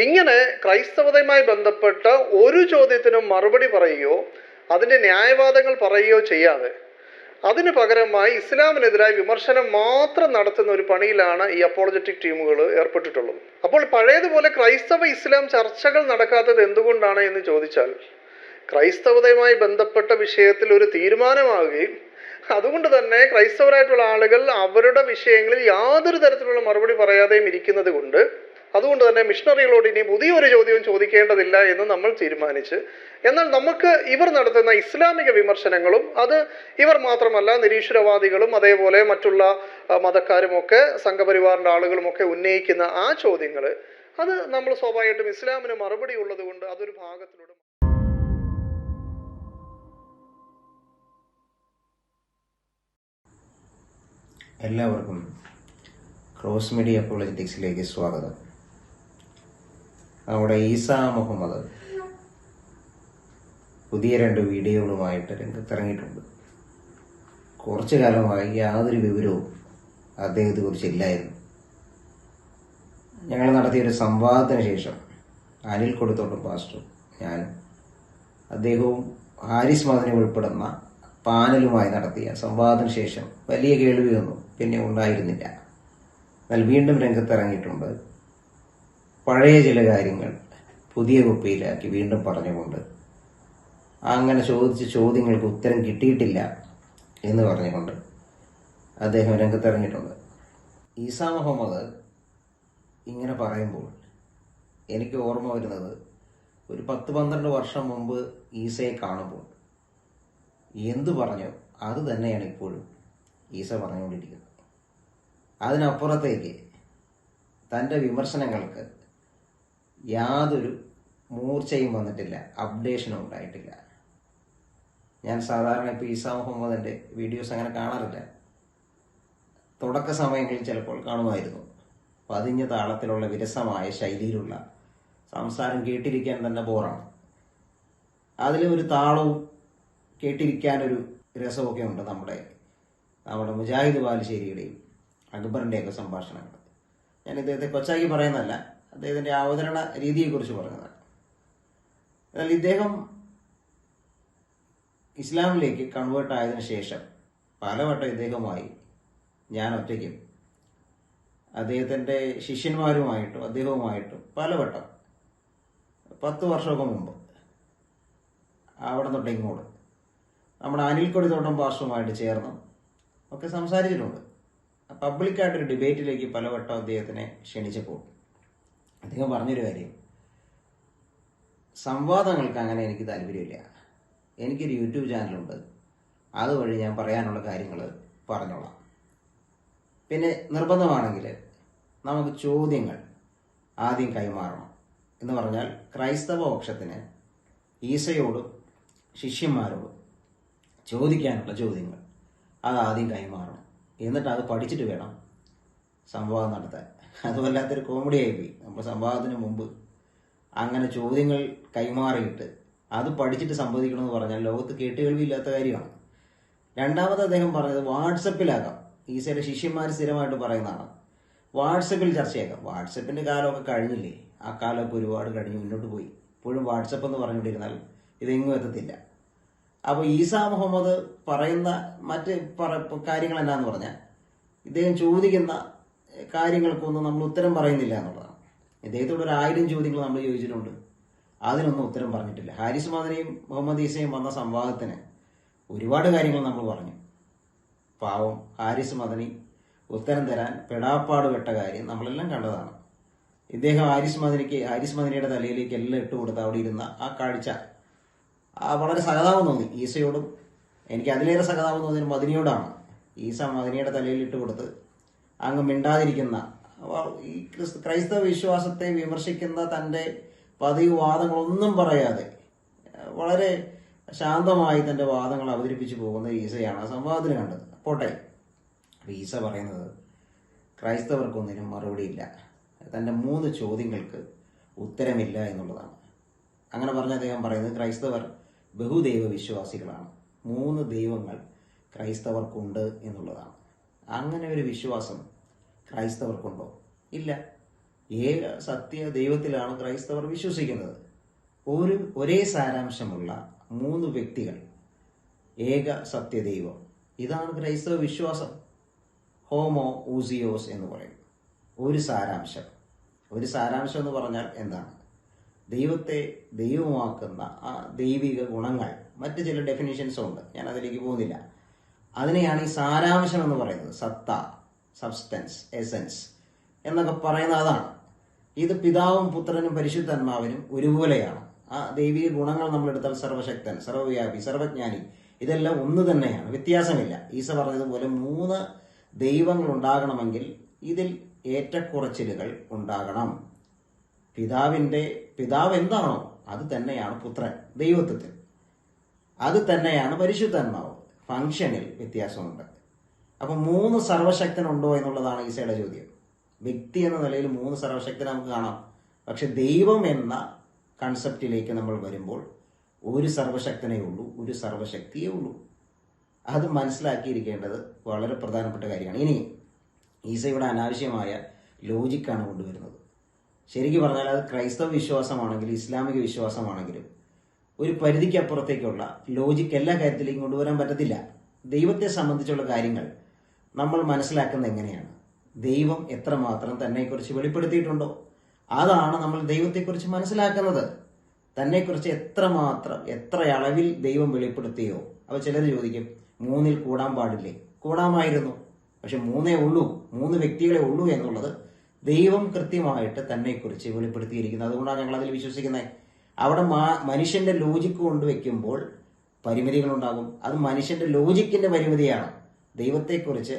ഇങ്ങനെ ക്രൈസ്തവതയുമായി ബന്ധപ്പെട്ട ഒരു ചോദ്യത്തിനും മറുപടി പറയുകയോ അതിൻ്റെ ന്യായവാദങ്ങൾ പറയുകയോ ചെയ്യാതെ അതിന് പകരമായി ഇസ്ലാമിനെതിരായി വിമർശനം മാത്രം നടത്തുന്ന ഒരു പണിയിലാണ് ഈ അപ്പോളജറ്റിക് ടീമുകൾ ഏർപ്പെട്ടിട്ടുള്ളത്. അപ്പോൾ പഴയതുപോലെ ക്രൈസ്തവ ഇസ്ലാം ചർച്ചകൾ നടക്കാത്തത് എന്തുകൊണ്ടാണ് എന്ന് ചോദിച്ചാൽ, ക്രൈസ്തവതയുമായി ബന്ധപ്പെട്ട വിഷയത്തിൽ ഒരു തീരുമാനമാവുകയും അതുകൊണ്ട് തന്നെ ക്രൈസ്തവരായിട്ടുള്ള ആളുകൾ അവരുടെ വിഷയങ്ങളിൽ യാതൊരു തരത്തിലുള്ള മറുപടി പറയാതെയും ഇരിക്കുന്നത് കൊണ്ട്, അതുകൊണ്ട് തന്നെ മിഷണറികളോട് ഇനി പുതിയൊരു ചോദ്യവും ചോദിക്കേണ്ടതില്ല എന്ന് നമ്മൾ തീരുമാനിച്ച്, എന്നാൽ നമുക്ക് ഇവർ നടത്തുന്ന ഇസ്ലാമിക വിമർശനങ്ങളും അത് ഇവർ മാത്രമല്ല നിരീശ്വരവാദികളും അതേപോലെ മറ്റുള്ള മതക്കാരുമൊക്കെ സംഘപരിവാറിൻ്റെ ആളുകളുമൊക്കെ ഉന്നയിക്കുന്ന ആ ചോദ്യങ്ങൾ അത് നമ്മൾ സ്വാഭാവികമായിട്ടും ഇസ്ലാമിന് മറുപടി ഉള്ളത് കൊണ്ട് അതൊരു ഭാഗത്തിലൂടെ. എല്ലാവർക്കും ക്രോസ് മീഡിയ അപ്പോളജറ്റിക്സിലേക്ക് സ്വാഗതം. നമ്മുടെ ഈസാ മുഹമ്മദ് പുതിയ 2 വീഡിയോകളുമായിട്ട് രംഗത്തിറങ്ങിയിട്ടുണ്ട്. കുറച്ചു കാലമായി യാതൊരു വിവരവും അദ്ദേഹത്തെക്കുറിച്ച് ഇല്ലായിരുന്നു. ഞങ്ങൾ നടത്തിയൊരു സംവാദത്തിന് ശേഷം അനിൽ കൊടുത്തോട്ടും പാസ്റ്ററും ഞാനും അദ്ദേഹവും ഹാരിസ് മദനി ഉൾപ്പെടുന്ന പാനലുമായി നടത്തിയ സംവാദത്തിന് ശേഷം വലിയ കേൾവിയൊന്നും പിന്നെ ഉണ്ടായിരുന്നില്ല. എന്നാൽ വീണ്ടും രംഗത്തിറങ്ങിയിട്ടുണ്ട്. പഴയ ചില കാര്യങ്ങൾ പുതിയ കുപ്പിയിലാക്കി വീണ്ടും പറഞ്ഞുകൊണ്ട് അങ്ങനെ ചോദിച്ച ചോദ്യങ്ങൾക്ക് ഉത്തരം കിട്ടിയിട്ടില്ല എന്ന് പറഞ്ഞുകൊണ്ട് അദ്ദേഹം രംഗത്തിറങ്ങിയിട്ടുണ്ട്. ഈസാ മുഹമ്മദ് ഇങ്ങനെ പറയുമ്പോൾ എനിക്ക് ഓർമ്മ വരുന്നത് ഒരു 10-12 വർഷം മുമ്പ് ഈസയെ കാണുമ്പോൾ എന്തു പറഞ്ഞോ അത് തന്നെയാണ് ഇപ്പോഴും ഈസ പറഞ്ഞുകൊണ്ടിരിക്കുന്നത്. അതിനപ്പുറത്തേക്ക് തൻ്റെ വിമർശനങ്ങൾക്ക് യാതൊരു മൂർച്ചയും വന്നിട്ടില്ല, അപ്ഡേഷനും ഉണ്ടായിട്ടില്ല. ഞാൻ സാധാരണ ഇപ്പോൾ ഈസാ മുഹമ്മദിൻ്റെ വീഡിയോസ് അങ്ങനെ കാണാറില്ല. തുടക്ക സമയങ്ങളിൽ ചിലപ്പോൾ കാണുമായിരുന്നു. പതിഞ്ഞ താളത്തിലുള്ള വിരസമായ ശൈലിയിലുള്ള സംസാരം കേട്ടിരിക്കാൻ തന്നെ ബോറാണ്. അതിലൊരു താളവും കേട്ടിരിക്കാനൊരു രസമൊക്കെ ഉണ്ട്. നമ്മുടെ മുജാഹിദ് ബാലുശ്ശേരിയുടെയും അക്ബറിൻ്റെയൊക്കെ സംഭാഷണങ്ങൾ. ഞാൻ ഇദ്ദേഹത്തെ കൊച്ചാക്കി പറയുന്നതല്ല, അദ്ദേഹത്തിൻ്റെ അവതരണ രീതിയെക്കുറിച്ച് പറയുന്നതാണ്. എന്നാൽ ഇദ്ദേഹം ഇസ്ലാമിലേക്ക് കൺവേർട്ട് ആയതിനു ശേഷം പലവട്ടം ഇദ്ദേഹവുമായി ഞാൻ ഒറ്റയ്ക്കും അദ്ദേഹത്തിൻ്റെ ശിഷ്യന്മാരുമായിട്ടും അദ്ദേഹവുമായിട്ടും പലവട്ടം 10 വർഷമൊക്കെ മുമ്പ് അവിടെ തൊട്ട് ഇങ്ങോട്ട് നമ്മുടെ അനിൽ കൊടിത്തോട്ടം പാസ്റ്ററുമായിട്ട് ചേർന്ന് ഒക്കെ സംസാരിച്ചിട്ടുണ്ട്. പബ്ലിക്കായിട്ടൊരു ഡിബേറ്റിലേക്ക് പലവട്ടം അദ്ദേഹത്തിനെ ക്ഷണിച്ചപ്പോൾ അദ്ദേഹം പറഞ്ഞൊരു കാര്യം, സംവാദങ്ങൾക്ക് അങ്ങനെ എനിക്ക് താല്പര്യമില്ല, എനിക്കൊരു യൂട്യൂബ് ചാനലുണ്ട്, അതുവഴി ഞാൻ പറയാനുള്ള കാര്യങ്ങൾ പറഞ്ഞോളാം. പിന്നെ നിർബന്ധമാണെങ്കിൽ നമുക്ക് ചോദ്യങ്ങൾ ആദ്യം കൈമാറണം എന്ന് പറഞ്ഞാൽ ക്രൈസ്തവ പക്ഷത്തിന് ഈസയോടും ശിഷ്യന്മാരോടും ചോദിക്കാനുള്ള ചോദ്യങ്ങൾ അത് ആദ്യം കൈമാറണം, എന്നിട്ട് അത് പഠിച്ചിട്ട് വേണം സംവാദം നടത്താൻ. അത് വല്ലാത്തൊരു കോമഡി ആയിപ്പോയി. നമ്മൾ സംവാദത്തിന് മുമ്പ് അങ്ങനെ ചോദ്യങ്ങൾ കൈമാറിയിട്ട് അത് പഠിച്ചിട്ട് സംവദിക്കണമെന്ന് പറഞ്ഞാൽ ലോകത്ത് കേട്ടുകേൾവിയില്ലാത്ത കാര്യമാണ്. രണ്ടാമത് അദ്ദേഹം പറഞ്ഞത് വാട്സപ്പിലാകാം. ഈസയുടെ ശിഷ്യന്മാർ സ്ഥിരമായിട്ട് പറയുന്നതാണ്, വാട്സപ്പിൽ ചർച്ചയാക്കാം. വാട്സപ്പിൻ്റെ കാലമൊക്കെ കഴിഞ്ഞില്ലേ? ആ കാലമൊക്കെ ഒരുപാട് കഴിഞ്ഞ് മുന്നോട്ട് പോയി. ഇപ്പോഴും വാട്സപ്പ് എന്ന് പറഞ്ഞുകൊണ്ടിരുന്നാൽ ഇതെങ്ങും എത്തത്തില്ല. അപ്പോൾ ഈസാ മുഹമ്മദ് പറയുന്ന മറ്റ് കാര്യങ്ങൾ എന്താണെന്ന് പറഞ്ഞാൽ, ഇദ്ദേഹം ചോദിക്കുന്ന കാര്യങ്ങൾക്കൊന്നും നമ്മൾ ഉത്തരം പറയുന്നില്ല എന്നുള്ളതാണ്. ഇദ്ദേഹത്തോട് 1000 ചോദ്യങ്ങൾ നമ്മൾ ചോദിച്ചിട്ടുണ്ട്, അതിനൊന്നും ഉത്തരം പറഞ്ഞിട്ടില്ല. ഹാരിസ് മദനിയും മുഹമ്മദ് ഈസയും വന്ന സംവാദത്തിന് ഒരുപാട് കാര്യങ്ങൾ നമ്മൾ പറഞ്ഞു. പാവം ഹാരിസ് മദനി ഉത്തരം തരാൻ പെടാപ്പാട് പെട്ട കാര്യം നമ്മളെല്ലാം കണ്ടതാണ്. ഇദ്ദേഹം ഹാരിസ് മദനിയുടെ തലയിലേക്ക് എല്ലാം ഇട്ടുകൊടുത്ത് അവിടെ ഇരുന്ന ആ കാഴ്ച വളരെ സഹതാപം തോന്നി ഈസയോടും. എനിക്ക് അതിലേറെ സഹതാപം തോന്നിയത് മദനിയോടാണ്. ഈസ മദനിയുടെ തലയിൽ ഇട്ട് കൊടുത്ത് അങ്ങ് മിണ്ടാതിരിക്കുന്ന, ഈ ക്രൈസ്തവ വിശ്വാസത്തെ വിമർശിക്കുന്ന തൻ്റെ പതിവ് വാദങ്ങളൊന്നും പറയാതെ വളരെ ശാന്തമായി തൻ്റെ വാദങ്ങൾ അവതരിപ്പിച്ചു പോകുന്ന ഈസയാണ് ആ സംവാദത്തിന് കണ്ടത്. പോട്ടെ, ഈസ പറയുന്നത് ക്രൈസ്തവർക്കൊന്നിനും മറുപടിയില്ല, തൻ്റെ 3 ചോദ്യങ്ങൾക്ക് ഉത്തരമില്ല എന്നുള്ളതാണ്. അങ്ങനെ പറഞ്ഞ അദ്ദേഹം പറയുന്നത് ക്രൈസ്തവർ ബഹുദൈവ വിശ്വാസികളാണ്, 3 ദൈവങ്ങൾ ക്രൈസ്തവർക്കുണ്ട് എന്നുള്ളതാണ്. അങ്ങനെ ഒരു വിശ്വാസം ക്രൈസ്തവർക്കുണ്ടോ? ഇല്ല. ഏക സത്യ ദൈവത്തിലാണ് ക്രൈസ്തവർ വിശ്വസിക്കുന്നത്. ഒരേ സാരാംശമുള്ള 3 വ്യക്തികൾ, ഏക സത്യദൈവം. ഇതാണ് ക്രൈസ്തവ വിശ്വാസം. ഹോമോ ഊസിയോസ് എന്ന് പറയും. ഒരു സാരാംശം എന്ന് പറഞ്ഞാൽ എന്താണ്? ദൈവത്തെ ദൈവമാക്കുന്ന ആ ദൈവിക ഗുണങ്ങൾ. മറ്റ് ചില ഡെഫിനിഷൻസും ഉണ്ട്, ഞാൻ അതിലേക്ക് പോകുന്നില്ല. അതിനെയാണ് ഈ സാരാംശം എന്ന് പറയുന്നത്. സത്ത, സബ്സ്റ്റൻസ്, എസൻസ് എന്നൊക്കെ പറയുന്ന അതാണ്. ഇത് പിതാവും പുത്രനും പരിശുദ്ധാത്മാവിനും ഒരുപോലെയാണ്. ആ ദൈവിക ഗുണങ്ങൾ നമ്മൾ എടുത്താൽ സർവശക്തൻ, സർവവ്യാപി, സർവജ്ഞാനി, ഇതെല്ലാം ഒന്ന് തന്നെയാണ്, വ്യത്യാസമില്ല. ഈസ പറഞ്ഞതുപോലെ 3 ദൈവങ്ങൾ ഉണ്ടാകണമെങ്കിൽ ഇതിൽ ഏറ്റക്കുറച്ചിലുകൾ ഉണ്ടാകണം. പിതാവ് എന്താണോ അത് തന്നെയാണ് പുത്രൻ ദൈവത്വത്തിൽ, അത് തന്നെയാണ് പരിശുദ്ധാത്മാവ്. ഫംഗ്ഷനിൽ വ്യത്യാസമുണ്ട്. അപ്പൊ 3 സർവശക്തനുണ്ടോ എന്നുള്ളതാണ് ഈസയുടെ ചോദ്യം. വ്യക്തി എന്ന നിലയിൽ 3 സർവശക്തനെ നമുക്ക് കാണാം. പക്ഷെ ദൈവം എന്ന കൺസെപ്റ്റിലേക്ക് നമ്മൾ വരുമ്പോൾ ഒരു സർവശക്തനേ ഉള്ളൂ, ഒരു സർവശക്തിയേ ഉള്ളൂ. അത് മനസ്സിലാക്കിയിരിക്കേണ്ടത് വളരെ പ്രധാനപ്പെട്ട കാര്യമാണ്. ഇനി ഈസയുടെ അനാവശ്യമായ ലോജിക്കാണ് കൊണ്ടുവരുന്നത്. ശരിക്കും പറഞ്ഞാൽ അത് ക്രൈസ്തവ വിശ്വാസമാണെങ്കിലും ഇസ്ലാമിക വിശ്വാസമാണെങ്കിലും ഒരു പരിധിക്കപ്പുറത്തേക്കുള്ള ലോജിക്ക് എല്ലാ കാര്യത്തിലേക്കും കൊണ്ടുവരാൻ പറ്റത്തില്ല. ദൈവത്തെ സംബന്ധിച്ചുള്ള കാര്യങ്ങൾ നമ്മൾ മനസ്സിലാക്കുന്നത് എങ്ങനെയാണ്? ദൈവം എത്രമാത്രം തന്നെക്കുറിച്ച് വെളിപ്പെടുത്തിയിട്ടുണ്ടോ അതാണ് നമ്മൾ ദൈവത്തെക്കുറിച്ച് മനസ്സിലാക്കുന്നത്. തന്നെക്കുറിച്ച് എത്ര അളവിൽ ദൈവം വെളിപ്പെടുത്തിയോ. അപ്പോൾ ചിലർ ചോദിക്കും 3-ൽ കൂടാൻ പാടില്ലേ? കൂടാമായിരുന്നു. പക്ഷെ 3 ഉള്ളൂ, 3 വ്യക്തികളെ ഉള്ളൂ എന്നുള്ളത് ദൈവം കൃത്യമായിട്ട് തന്നെക്കുറിച്ച് വെളിപ്പെടുത്തിയിരിക്കുന്നത്. അതുകൊണ്ടാണ് ഞങ്ങൾ അതിൽ വിശ്വസിക്കുന്നത്. അവിടെ മനുഷ്യന്റെ ലോജിക്ക് കൊണ്ടുവയ്ക്കുമ്പോൾ പരിമിതികളുണ്ടാകും. അത് മനുഷ്യന്റെ ലോജിക്കിന്റെ പരിമിതിയാണ്. ദൈവത്തെക്കുറിച്ച്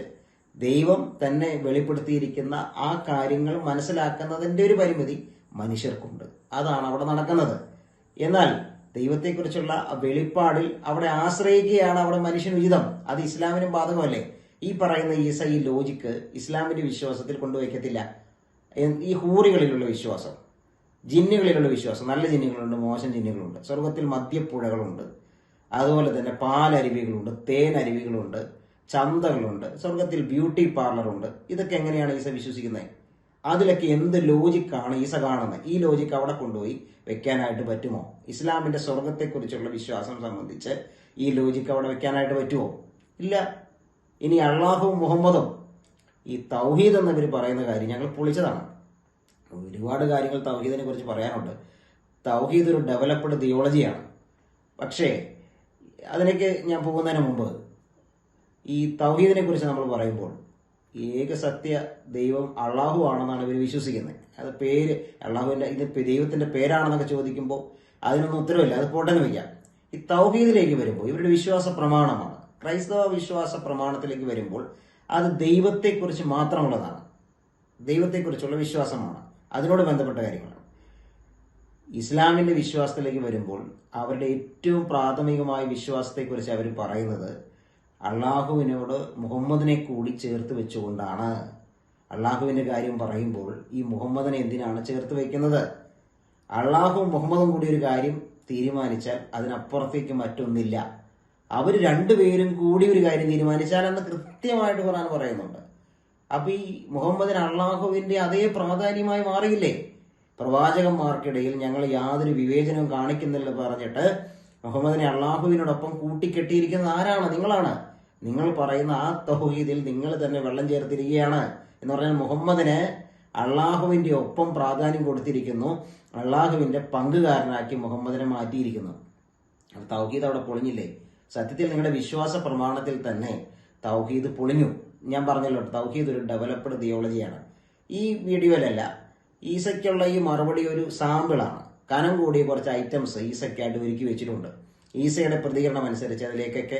ദൈവം തന്നെ വെളിപ്പെടുത്തിയിരിക്കുന്ന ആ കാര്യങ്ങൾ മനസ്സിലാക്കുന്നതിന്റെ ഒരു പരിമിതി മനുഷ്യർക്കുണ്ട്. അതാണ് അവിടെ നടക്കുന്നത്. എന്നാൽ ദൈവത്തെക്കുറിച്ചുള്ള വെളിപ്പാടിൽ അവിടെ ആശ്രയിക്കുകയാണ് അവിടെ മനുഷ്യന് ഉചിതം. അത് ഇസ്ലാമിനും ബാധകമല്ലേ? ഈ പറയുന്ന ഈസ ഈ ലോജിക്ക് ഇസ്ലാമിന്റെ വിശ്വാസത്തിൽ കൊണ്ടുവയ്ക്കത്തില്ല. ഈ ഹൂറികളിലുള്ള വിശ്വാസം, ജിന്നുകളിലുള്ള വിശ്വാസം, നല്ല ജിന്നുകളുണ്ട്, മോശം ജിന്നുകളുണ്ട്. സ്വർഗത്തിൽ മദ്യപ്പുഴകളുണ്ട്, അതുപോലെ തന്നെ പാലരുവികളുണ്ട്, തേനരുവികളുണ്ട്, ചന്തകളുണ്ട്, സ്വർഗത്തിൽ ബ്യൂട്ടി പാർലറുണ്ട്. ഇതൊക്കെ എങ്ങനെയാണ് ഈസ വിശ്വസിക്കുന്നത്? അതിലൊക്കെ എന്ത് ലോജിക്കാണ് ഈസ കാണുന്നത്? ഈ ലോജിക്ക് അവിടെ കൊണ്ടുപോയി വെക്കാനായിട്ട് പറ്റുമോ? ഇസ്ലാമിന്റെ സ്വർഗത്തെക്കുറിച്ചുള്ള വിശ്വാസം സംബന്ധിച്ച് ഈ ലോജിക്ക് അവിടെ വെക്കാനായിട്ട് പറ്റുമോ? ഇല്ല. ഇനി അള്ളാഹുവും മുഹമ്മദും ഈ തൗഹീദ് എന്നവർ പറയുന്ന കാര്യം ഞങ്ങൾ പൊളിച്ചതാണ്. ഒരുപാട് കാര്യങ്ങൾ തൗഹീദിനെ കുറിച്ച് പറയാനുണ്ട്. തൗഹീദ് ഒരു ഡെവലപ്ഡ് തിയോളജിയാണ്. പക്ഷേ അതിലേക്ക് ഞാൻ പോകുന്നതിന് മുമ്പ് ഈ തൗഹീദിനെ കുറിച്ച് നമ്മൾ പറയുമ്പോൾ ഏക സത്യ ദൈവം അള്ളാഹു ആണെന്നാണ് ഇവർ വിശ്വസിക്കുന്നത്. അത് പേര് അള്ളാഹുവിന്റെ ഇത് ദൈവത്തിന്റെ പേരാണെന്നൊക്കെ ചോദിക്കുമ്പോൾ അതിനൊന്നും ഉത്തരവില്ല. അത് പോട്ടെന്ന് വയ്ക്കാം. ഈ തൗഹീദിലേക്ക് വരുമ്പോൾ ഇവരുടെ വിശ്വാസ പ്രമാണമാണ്. ക്രൈസ്തവ വിശ്വാസ പ്രമാണത്തിലേക്ക് വരുമ്പോൾ അത് ദൈവത്തെക്കുറിച്ച് മാത്രമുള്ളതാണ്. ദൈവത്തെക്കുറിച്ചുള്ള വിശ്വാസമാണ്. അതിനോട് ബന്ധപ്പെട്ട കാര്യങ്ങളാണ്. ഇസ്ലാമിന്റെ വിശ്വാസത്തിലേക്ക് വരുമ്പോൾ അവരുടെ ഏറ്റവും പ്രാഥമികമായ വിശ്വാസത്തെക്കുറിച്ച് അവർ പറയുന്നത് അള്ളാഹുവിനോട് മുഹമ്മദിനെ കൂടി ചേർത്ത് വെച്ചുകൊണ്ടാണ്. അള്ളാഹുവിന്റെ കാര്യം പറയുമ്പോൾ ഈ മുഹമ്മദിനെ എന്തിനാണ് ചേർത്ത് വയ്ക്കുന്നത്? അള്ളാഹുവും മുഹമ്മദും കൂടി ഒരു കാര്യം തീരുമാനിച്ചാൽ അതിനപ്പുറത്തേക്ക് മറ്റൊന്നില്ല. അവർ രണ്ടുപേരും കൂടി ഒരു കാര്യം തീരുമാനിച്ചാൽ എന്ന് കൃത്യമായിട്ട് ഖുർആൻ പറയുന്നുണ്ട്. അപ്പൊ ഈ മുഹമ്മദിന് അള്ളാഹുവിന്റെ അതേ പ്രാധാന്യമായി മാറിയില്ലേ? പ്രവാചകന്മാർക്കിടയിൽ ഞങ്ങൾ യാതൊരു വിവേചനവും കാണിക്കുന്നില്ല പറഞ്ഞിട്ട് മുഹമ്മദിനെ അള്ളാഹുവിനോടൊപ്പം കൂട്ടിക്കെട്ടിയിരിക്കുന്നത് ആരാണ്? നിങ്ങളാണ്. നിങ്ങൾ പറയുന്ന ആ തൗഹീദിൽ നിങ്ങൾ തന്നെ വെള്ളം ചേർത്തിരിക്കുകയാണ് എന്ന് പറഞ്ഞാൽ മുഹമ്മദിന് അള്ളാഹുവിന്റെ ഒപ്പം പ്രാധാന്യം കൊടുത്തിരിക്കുന്നു. അള്ളാഹുവിന്റെ പങ്കുകാരനാക്കി മുഹമ്മദിനെ മാറ്റിയിരിക്കുന്നു. അപ്പൊ തൗഹീദ് അവിടെ പൊളിഞ്ഞില്ലേ? സത്യത്തിൽ നിങ്ങളുടെ വിശ്വാസ പ്രമാണത്തിൽ തന്നെ തൗഹീദ് പൊളിഞ്ഞു. ഞാൻ പറഞ്ഞല്ലോ, തൗഹീദ് ഒരു ഡെവലപ്ഡ് തിയോളജിയാണ്. ഈ വീഡിയോയിലല്ല, ഈസയ്ക്കുള്ള ഈ മറുപടി ഒരു സാമ്പിളാണ്. കനം കൂടിയ കുറച്ച് ഐറ്റംസ് ഈസയ്ക്കായിട്ട് ഒരുക്കി വെച്ചിട്ടുണ്ട്. ഈസയുടെ പ്രതികരണം അനുസരിച്ച് അതിലേക്കൊക്കെ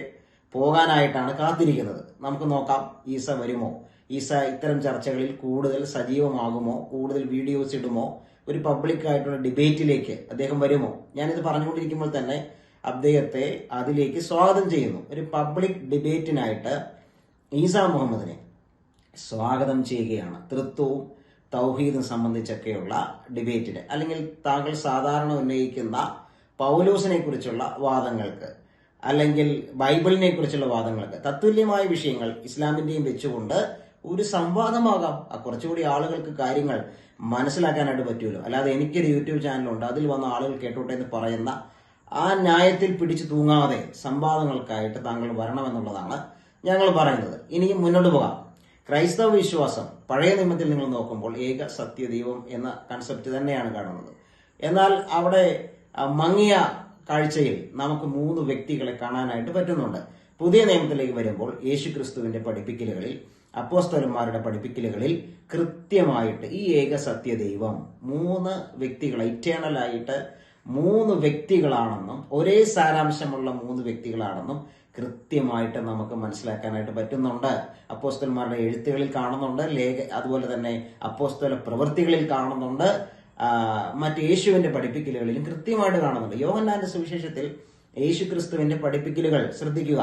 പോകാനായിട്ടാണ് കാത്തിരിക്കുന്നത്. നമുക്ക് നോക്കാം, ഈസ വരുമോ? ഈസ ഇത്തരം ചർച്ചകളിൽ കൂടുതൽ സജീവമാകുമോ? കൂടുതൽ വീഡിയോസ് ഇടുമോ? ഒരു പബ്ലിക് ആയിട്ടുള്ള ഡിബേറ്റിലേക്ക് അദ്ദേഹം വരുമോ? ഞാനിത് പറഞ്ഞുകൊണ്ടിരിക്കുമ്പോൾ തന്നെ അദ്ദേഹത്തെ അതിലേക്ക് സ്വാഗതം ചെയ്യുന്നു. ഒരു പബ്ലിക് ഡിബേറ്റിനായിട്ട് ഈസാ മുഹമ്മദിനെ സ്വാഗതം ചെയ്യുകയാണ്. തൃത്വവും തൗഹീദും സംബന്ധിച്ചൊക്കെയുള്ള ഡിബേറ്റിന്, അല്ലെങ്കിൽ താങ്കൾ സാധാരണ ഉന്നയിക്കുന്ന പൗലോസിനെ കുറിച്ചുള്ള വാദങ്ങൾക്ക്, അല്ലെങ്കിൽ ബൈബിളിനെ കുറിച്ചുള്ള വാദങ്ങൾക്ക് തത്തുല്യമായ വിഷയങ്ങൾ ഇസ്ലാമിന്റെയും വെച്ചുകൊണ്ട് ഒരു സംവാദമാകാം. കുറച്ചുകൂടി ആളുകൾക്ക് കാര്യങ്ങൾ മനസ്സിലാക്കാനായിട്ട് പറ്റുമല്ലോ. അല്ലാതെ എനിക്കൊരു യൂട്യൂബ് ചാനലുണ്ട്, അതിൽ വന്ന ആളുകൾ കേട്ടോട്ടെ എന്ന് പറയുന്ന ആ ന്യായത്തിൽ പിടിച്ചു തൂങ്ങാതെ സംവാദങ്ങൾക്കായിട്ട് താങ്കൾ വരണമെന്നുള്ളതാണ് ഞങ്ങൾ പറയുന്നത്. ഇനിയും മുന്നോട്ട് പോകാം. ക്രൈസ്തവ വിശ്വാസം പഴയ നിയമത്തിൽ നിങ്ങൾ നോക്കുമ്പോൾ ഏക സത്യദൈവം എന്ന കൺസെപ്റ്റ് തന്നെയാണ് കാണുന്നത്. എന്നാൽ അവിടെ മങ്ങിയ കാഴ്ചയിൽ നമുക്ക് 3 വ്യക്തികളെ കാണാനായിട്ട് പറ്റുന്നുണ്ട്. പുതിയ നിയമത്തിലേക്ക് വരുമ്പോൾ യേശുക്രിസ്തുവിന്റെ പഠിപ്പിക്കലുകളിൽ, അപ്പോസ്തലന്മാരുടെ പഠിപ്പിക്കലുകളിൽ കൃത്യമായിട്ട് ഈ ഏക സത്യദൈവം 3 വ്യക്തികളെ ഇറ്റേണൽ ആയിട്ട് 3 വ്യക്തികളാണെന്നും ഒരേ സാരാംശമുള്ള 3 വ്യക്തികളാണെന്നും കൃത്യമായിട്ട് നമുക്ക് മനസ്സിലാക്കാനായിട്ട് പറ്റുന്നുണ്ട്. അപ്പോസ്തലന്മാരുടെ എഴുത്തുകളിൽ കാണുന്നുണ്ട്, അതുപോലെ തന്നെ അപ്പോസ്തല പ്രവൃത്തികളിൽ കാണുന്നുണ്ട്, മറ്റ് യേശുവിന്റെ പഠിപ്പിക്കലുകളിലും കൃത്യമായിട്ട് കാണുന്നുണ്ട്. യോഹന്നാന്റെ സുവിശേഷത്തിൽ യേശുക്രിസ്തുവിന്റെ പഠിപ്പിക്കലുകൾ ശ്രദ്ധിക്കുക.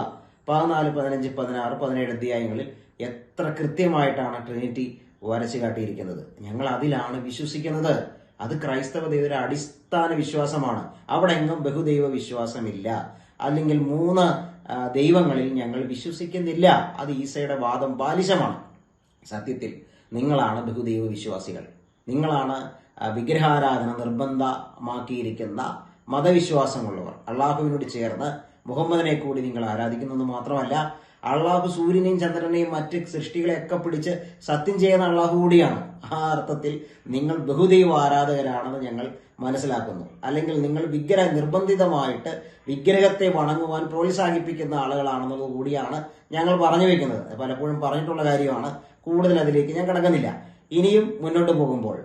14, 15, 16, 17 അധ്യായങ്ങളിൽ എത്ര കൃത്യമായിട്ടാണ് ട്രിനിറ്റി വരച്ചു കാട്ടിയിരിക്കുന്നത്. ഞങ്ങൾ അതിലാണ് വിശ്വസിക്കുന്നത്. അത് ക്രൈസ്തവ ദൈവയുടെ അടിസ്ഥാന വിശ്വാസമാണ്. അവിടെ എങ്ങും ബഹുദൈവ വിശ്വാസമില്ല, അല്ലെങ്കിൽ 3 ദൈവങ്ങളിൽ ഞങ്ങൾ വിശ്വസിക്കുന്നില്ല. അത് ഈസയുടെ വാദം ബാലിശമാണ്. സത്യത്തിൽ നിങ്ങളാണ് ബഹുദൈവ വിശ്വാസികൾ. നിങ്ങളാണ് വിഗ്രഹാരാധന നിർബന്ധമാക്കിയിരിക്കുന്ന മതവിശ്വാസമുള്ളവർ. അള്ളാഹുവിനോട് ചേർന്ന് മുഹമ്മദിനെ കൂടി നിങ്ങൾ ആരാധിക്കുന്നത് മാത്രമല്ല, അള്ളാഹു സൂര്യനെയും ചന്ദ്രനെയും മറ്റ് സൃഷ്ടികളെയൊക്കെ പിടിച്ച് സത്യം ചെയ്യുന്ന അള്ളാഹു കൂടിയാണ്. ആ അർത്ഥത്തിൽ നിങ്ങൾ ബഹുദൈവ ആരാധകരാണെന്ന് ഞങ്ങൾ മനസ്സിലാക്കുന്നു. അല്ലെങ്കിൽ നിങ്ങൾ നിർബന്ധിതമായിട്ട് വിഗ്രഹത്തെ വണങ്ങുവാൻ പ്രോത്സാഹിപ്പിക്കുന്ന ആളുകളാണെന്നുള്ളത് കൂടിയാണ് ഞങ്ങൾ പറഞ്ഞു വെക്കുന്നത്. പലപ്പോഴും പറഞ്ഞിട്ടുള്ള കാര്യമാണ്, കൂടുതൽ അതിലേക്ക് ഞാൻ കടക്കുന്നില്ല. ഇനിയും മുന്നോട്ട് പോകുമ്പോൾ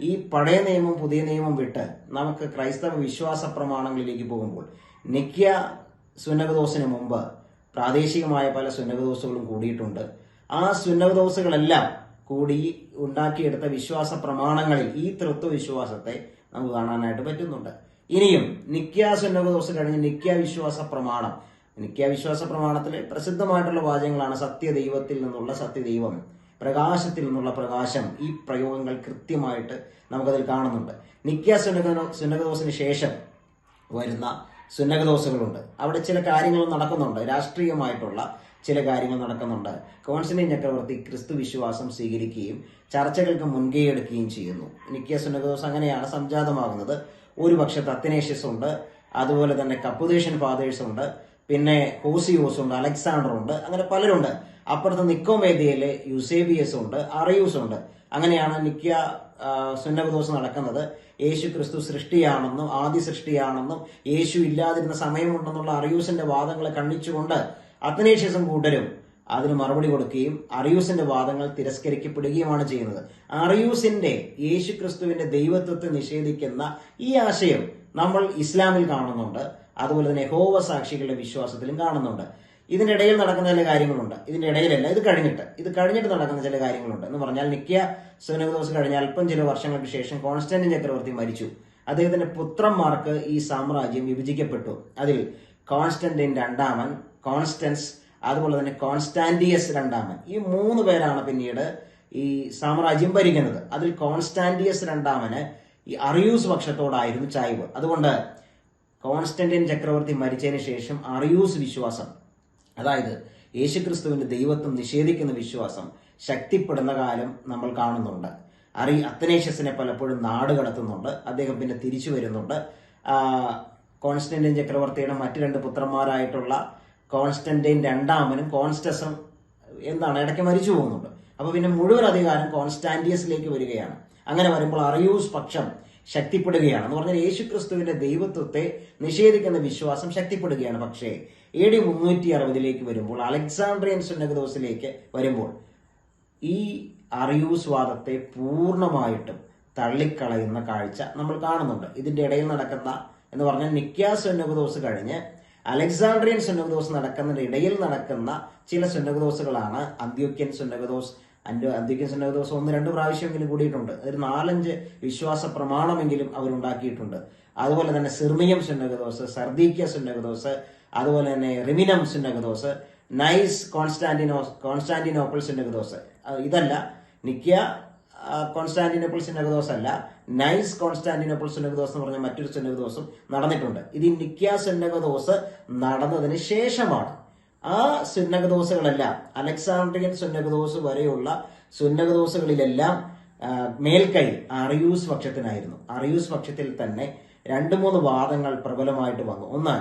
ഈ പഴയ നിയമം പുതിയ നിയമം വിട്ട് നമുക്ക് ക്രൈസ്തവ വിശ്വാസ പ്രമാണങ്ങളിലേക്ക് പോകുമ്പോൾ നിക്യ സുന്നകദോസിന് മുമ്പ് പ്രാദേശികമായ പല സുന്നകദോസുകളും കൂടിയിട്ടുണ്ട്. ആ സുന്നകദോസുകളെല്ലാം കൂടി ഉണ്ടാക്കിയെടുത്ത വിശ്വാസ പ്രമാണങ്ങളിൽ ഈ തൃത്വ വിശ്വാസത്തെ നമുക്ക് കാണാനായിട്ട് പറ്റുന്നുണ്ട്. ഇനിയും നിക്യ സുന്നകദോസ് കഴിഞ്ഞ് നിക്യ വിശ്വാസ പ്രമാണം. നിക്യ വിശ്വാസ പ്രമാണത്തിലെ പ്രസിദ്ധമായിട്ടുള്ള വാചകങ്ങളാണ് സത്യദൈവത്തിൽ നിന്നുള്ള സത്യദൈവം, പ്രകാശത്തിൽ നിന്നുള്ള പ്രകാശം. ഈ പ്രയോഗങ്ങൾ കൃത്യമായിട്ട് നമുക്കതിൽ കാണുന്നുണ്ട്. നിക്യ സുന്നകദോസിന് ശേഷം വരുന്ന സുന്നകദോസുകളുണ്ട്. അവിടെ ചില കാര്യങ്ങൾ നടക്കുന്നുണ്ട്, രാഷ്ട്രീയമായിട്ടുള്ള ചില കാര്യങ്ങൾ നടക്കുന്നുണ്ട്. കോൺസ്റ്റന്റൈൻ ചക്രവർത്തി ക്രിസ്തു വിശ്വാസം സ്വീകരിക്കുകയും ചർച്ചകൾക്ക് മുൻകൈ എടുക്കുകയും ചെയ്യുന്നു. നിക്യ സുന്നകദോസ് അങ്ങനെയാണ് സംജാതമാകുന്നത്. ഒരു പക്ഷത്ത് അത്തനേഷ്യസ് ഉണ്ട്, അതുപോലെ തന്നെ കപ്പുദേഷ്യൻ ഫാദേഴ്സ് ഉണ്ട്, പിന്നെ ഹോസിയോസ് ഉണ്ട്, അലക്സാണ്ടർ ഉണ്ട്, അങ്ങനെ പലരുണ്ട്. അപ്പുറത്ത് നിക്കോമേദിയയിലെ യൂസേബിയസ് ഉണ്ട്, അറിയൂസ് ഉണ്ട്. അങ്ങനെയാണ് നിക്യ സുന്നകദോസ് നടക്കുന്നത്. യേശു ക്രിസ്തു സൃഷ്ടിയാണെന്നും ആദ്യ സൃഷ്ടിയാണെന്നും യേശു ഇല്ലാതിരുന്ന സമയമുണ്ടെന്നുള്ള അറിയൂസിന്റെ വാദങ്ങളെ ഖണ്ഡിച്ചുകൊണ്ട് അത്തനേഷ്യസും കൂട്ടരും അതിന് മറുപടി കൊടുക്കുകയും അറിയൂസിന്റെ വാദങ്ങൾ തിരസ്കരിക്കപ്പെടുകയുമാണ് ചെയ്യുന്നത്. അറിയൂസിന്റെ യേശു ക്രിസ്തുവിന്റെ ദൈവത്വത്തെ നിഷേധിക്കുന്ന ഈ ആശയം നമ്മൾ ഇസ്ലാമിൽ കാണുന്നുണ്ട്, അതുപോലെ തന്നെ യഹോവ സാക്ഷികളുടെ വിശ്വാസത്തിലും കാണുന്നുണ്ട്. ഇതിന്റെ ഇടയിൽ നടക്കുന്ന ചില കാര്യങ്ങളുണ്ട്. ഇതിന്റെ ഇടയിലല്ല, ഇത് കഴിഞ്ഞിട്ട് നടക്കുന്ന ചില കാര്യങ്ങളുണ്ട്. എന്ന് പറഞ്ഞാൽ നിക്യ സുന്നകദോസ് കഴിഞ്ഞ അല്പം ചില വർഷങ്ങൾക്ക് ശേഷം കോൺസ്റ്റന്റൈൻ ചക്രവർത്തി മരിച്ചു. അദ്ദേഹത്തിന്റെ പുത്രന്മാർക്ക് ഈ സാമ്രാജ്യം വിഭജിക്കപ്പെട്ടു. അതിൽ കോൺസ്റ്റന്റൈൻ രണ്ടാമൻ, കോൺസ്റ്റൻസ്, അതുപോലെ തന്നെ കോൺസ്റ്റാന്റിയസ് രണ്ടാമൻ, ഈ 3 പേരാണ് പിന്നീട് ഈ സാമ്രാജ്യം ഭരിക്കുന്നത്. അതിൽ കോൺസ്റ്റാന്റിയസ് രണ്ടാമന് ഈ അറിയൂസ് പക്ഷത്തോടായിരുന്നു ചായ്വ്. അതുകൊണ്ട് കോൺസ്റ്റന്റൈൻ ചക്രവർത്തി മരിച്ചതിന് ശേഷം അറിയൂസ് വിശ്വാസം, അതായത് യേശുക്രിസ്തുവിന്റെ ദൈവത്വം നിഷേധിക്കുന്ന വിശ്വാസം ശക്തിപ്പെടുന്ന കാലം നമ്മൾ കാണുന്നുണ്ട്. അത്തനേഷ്യസിനെ പലപ്പോഴും നാട് കടത്തുന്നുണ്ട്. അദ്ദേഹം പിന്നെ തിരിച്ചു വരുന്നുണ്ട്. കോൺസ്റ്റന്റൈൻ ചക്രവർത്തിയുടെ മറ്റു 2 പുത്രന്മാരായിട്ടുള്ള കോൺസ്റ്റന്റൈൻ രണ്ടാമനും കോൺസ്റ്റസും ഇടയ്ക്ക് മരിച്ചു പോകുന്നുണ്ട്. അപ്പൊ പിന്നെ മുഴുവൻ അധികാരം കോൺസ്റ്റാന്റിയസിലേക്ക് വരികയാണ്. അങ്ങനെ വരുമ്പോൾ അറിയൂസ് പക്ഷം ശക്തിപ്പെടുകയാണ്. എന്ന് പറഞ്ഞാൽ യേശുക്രിസ്തുവിന്റെ ദൈവത്വത്തെ നിഷേധിക്കുന്ന വിശ്വാസം ശക്തിപ്പെടുകയാണ്. പക്ഷേ AD 360 വരുമ്പോൾ, അലക്സാണ്ട്രിയൻ സുന്നകദോസിലേക്ക് വരുമ്പോൾ ഈ അറിയൂസ് വാദത്തെ പൂർണ്ണമായിട്ടും തള്ളിക്കളയുന്ന കാഴ്ച നമ്മൾ കാണുന്നുണ്ട്. ഇതിന്റെ ഇടയിൽ നടക്കുന്ന, എന്ന് പറഞ്ഞാൽ നിക്യ സുന്നകദോസ് കഴിഞ്ഞ് അലക്സാണ്ട്രിയൻ സുന്നകദോസ് നടക്കുന്നതിന്റെ ഇടയിൽ നടക്കുന്ന ചില സുന്നകദോസുകളാണ് അന്ത്യോക്യൻ സുന്നകദോസ്. അന്ത്യോക്യൻ സുന്നകദോസ് 1-2 പ്രാവശ്യമെങ്കിലും കൂടിയിട്ടുണ്ട്. ഒരു 4-5 വിശ്വാസ പ്രമാണമെങ്കിലും അവരുണ്ടാക്കിയിട്ടുണ്ട്. അതുപോലെ തന്നെ സിർമിയം സുന്നകദോസ്, സർദീക്യ സുന്നകദോസ്, അതുപോലെ തന്നെ റിമിനം സുന്നകദോസ്, നൈസ് കോൺസ്റ്റാന്റിനോപ്പിൾ സുന്നകദോസ്. ഇതല്ല, നിക്യ കോൺസ്റ്റാന്റിനോപ്പിൾ സുന്നകദോസ് അല്ല, നൈസ് കോൺസ്റ്റാന്റിനോപ്പിൾ സുന്നകദോസ് എന്ന് പറഞ്ഞ മറ്റൊരു സുന്നകദോസും നടന്നിട്ടുണ്ട്. ഇത് ഈ നിക്യ സുന്നകദോസ് നടന്നതിന് ശേഷമാണ് ആ സുന്നകദോസുകളെല്ലാം അലക്സാണ്ട്രിയൻ സുന്നകദോസ് വരെയുള്ള സുന്നകദോസുകളിലെല്ലാം മേൽക്കൈ അറിയൂസ് പക്ഷത്തിനായിരുന്നു. അറിയൂസ് പക്ഷത്തിൽ തന്നെ 2-3 വാദങ്ങൾ പ്രബലമായിട്ട് വന്നു. ഒന്ന്,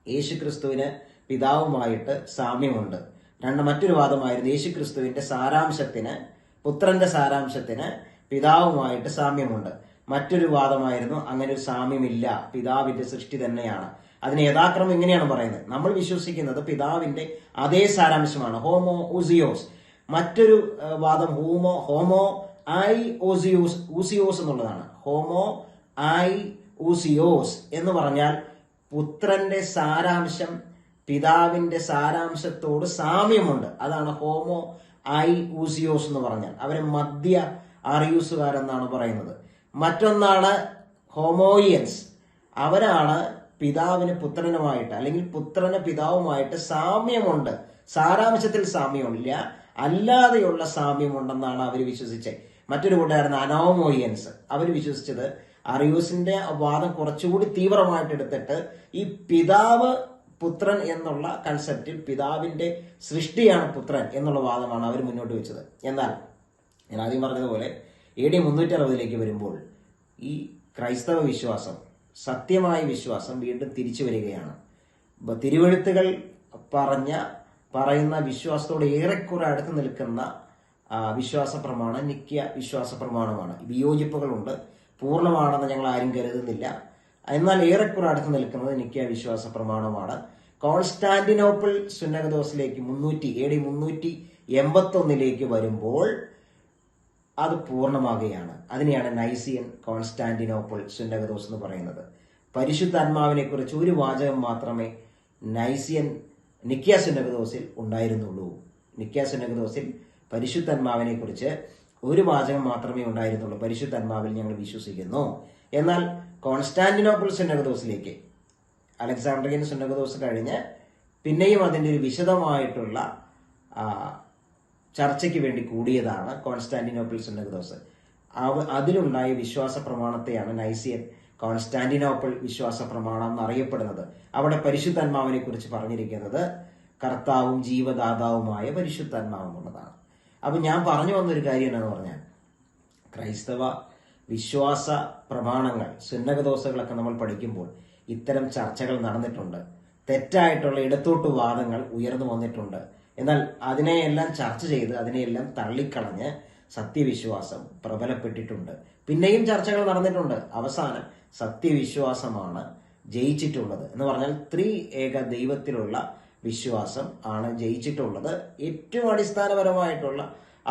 യേശുക്രിസ്തുവിന് പിതാവുമായിട്ട് സാമ്യമുണ്ട്. മറ്റൊരു വാദമായിരുന്നു യേശുക്രിസ്തുവിന്റെ പുത്രന്റെ സാരാംശത്തിന് പിതാവുമായിട്ട് സാമ്യമുണ്ട്. മറ്റൊരു വാദമായിരുന്നു അങ്ങനെ ഒരു സാമ്യമില്ല, പിതാവിന്റെ സൃഷ്ടി തന്നെയാണ്. അതിന് യഥാക്രമം ഇങ്ങനെയാണ് പറയുന്നത്. നമ്മൾ വിശ്വസിക്കുന്നത് പിതാവിന്റെ അതേ സാരാംശമാണ്, ഹോമോ ഊസിയോസ്. മറ്റൊരു വാദം ഹോമോ ഐ ഊസിയോസ് എന്നുള്ളതാണ്. ഹോമോ ഐ ഊസിയോസ് എന്ന് പറഞ്ഞാൽ പുത്രന്റെ സാരാംശം പിതാവിന്റെ സാരാംശത്തോട് സാമ്യമുണ്ട്. അതാണ് ഹോമോ ഐ ഊസിയോസ് എന്ന് പറഞ്ഞാൽ. അവരെ മധ്യ അറിയൂസുകാരെന്നാണ് പറയുന്നത്. മറ്റൊന്നാണ് ഹോമോയിയൻസ്. അവരാണ് പിതാവിന് പുത്രനുമായിട്ട് അല്ലെങ്കിൽ പുത്രന് പിതാവുമായിട്ട് സാമ്യമുണ്ട്, സാരാംശത്തിൽ സാമ്യമില്ല, അല്ലാതെയുള്ള സാമ്യമുണ്ടെന്നാണ് അവർ വിശ്വസിച്ചത്. മറ്റൊരു കൂട്ടായിരുന്നു അനോമോയിയൻസ്. അവർ വിശ്വസിച്ചത് അറിയൂസിന്റെ വാദം കുറച്ചുകൂടി തീവ്രമായിട്ട് എടുത്തിട്ട് ഈ പിതാവ് പുത്രൻ എന്നുള്ള കൺസെപ്റ്റിൽ പിതാവിന്റെ സൃഷ്ടിയാണ് പുത്രൻ എന്നുള്ള വാദമാണ് അവർ മുന്നോട്ട് വെച്ചത്. എന്നാൽ ഞാൻ ആദ്യം പറഞ്ഞതുപോലെ AD 360 വരുമ്പോൾ ഈ ക്രൈസ്തവ വിശ്വാസം, സത്യമായ വിശ്വാസം വീണ്ടും തിരിച്ചു വരികയാണ്. തിരുവെഴുത്തുകൾ പറയുന്ന വിശ്വാസത്തോട് ഏറെക്കുറെ അടുത്ത് നിൽക്കുന്ന വിശ്വാസ പ്രമാണം നിക്യ വിശ്വാസ പ്രമാണമാണ്. വിയോജിപ്പുകളുണ്ട്, പൂർണ്ണമാണെന്ന് ഞങ്ങൾ ആരും കരുതുന്നില്ല. എന്നാൽ ഏറെക്കുറെ അടുത്ത് നിൽക്കുന്നത് നിക്യ വിശ്വാസ പ്രമാണമാണ്. കോൺസ്റ്റാന്റിനോപ്പിൾ സുന്നകദോസിലേക്ക് AD 381 വരുമ്പോൾ അത് പൂർണ്ണമാകുകയാണ്. അതിനെയാണ് നൈസിയൻ കോൺസ്റ്റാന്റിനോപ്പിൾ സുന്നകദോസ് എന്ന് പറയുന്നത്. പരിശുദ്ധാത്മാവിനെ കുറിച്ച് ഒരു വാചകം മാത്രമേ നിക്യ സുന്നകദോസിൽ ഉണ്ടായിരുന്നുള്ളൂ. നിക്യ സുന്നകദോസിൽ പരിശുദ്ധാത്മാവിനെ കുറിച്ച് ഒരു വാചകം മാത്രമേ ഉണ്ടായിരുന്നുള്ളൂ, പരിശുദ്ധാത്മാവിൽ ഞങ്ങൾ വിശ്വസിക്കുന്നു. എന്നാൽ കോൺസ്റ്റാന്റിനോപ്പിൾ സുന്നകദോസിലേക്ക്, അലക്സാണ്ട്രിയൻ സുന്നകദോസ് കഴിഞ്ഞ് പിന്നെയും അതിൻ്റെ ഒരു വിശദമായിട്ടുള്ള ചർച്ചയ്ക്ക് വേണ്ടി കൂടിയതാണ് കോൺസ്റ്റാന്റിനോപ്പിൾ സുന്നകദോസ്. അതിലുണ്ടായ വിശ്വാസ പ്രമാണത്തെയാണ് നൈസിയൻ കോൺസ്റ്റാന്റിനോപ്പിൾ വിശ്വാസ പ്രമാണം എന്നറിയപ്പെടുന്നത്. അവിടെ പരിശുദ്ധാത്മാവിനെ കുറിച്ച് പറഞ്ഞിരിക്കുന്നത് കർത്താവും ജീവദാതാവുമായ പരിശുദ്ധാത്മാവ് എന്നുള്ളതാണ്. അപ്പൊ ഞാൻ പറഞ്ഞു വന്നൊരു കാര്യം എന്താണെന്ന് പറഞ്ഞാൽ, ക്രൈസ്തവ വിശ്വാസ പ്രമാണങ്ങൾ, സുന്നകദോസുകളൊക്കെ നമ്മൾ പഠിക്കുമ്പോൾ ഇത്തരം ചർച്ചകൾ നടന്നിട്ടുണ്ട്. തെറ്റായിട്ടുള്ള ഇടത്തോട്ട് വാദങ്ങൾ ഉയർന്നു വന്നിട്ടുണ്ട്. എന്നാൽ അതിനെയെല്ലാം ചർച്ച ചെയ്ത് അതിനെയെല്ലാം തള്ളിക്കളഞ്ഞ് സത്യവിശ്വാസം പ്രബലപ്പെട്ടിട്ടുണ്ട്. പിന്നെയും ചർച്ചകൾ നടന്നിട്ടുണ്ട്. അവസാനം സത്യവിശ്വാസമാണ് ജയിച്ചിട്ടുള്ളത് എന്ന് പറഞ്ഞാൽ ഏക ദൈവത്തിലുള്ള വിശ്വാസം ആണ് ജയിച്ചിട്ടുള്ളത്. ഏറ്റവും അടിസ്ഥാനപരമായിട്ടുള്ള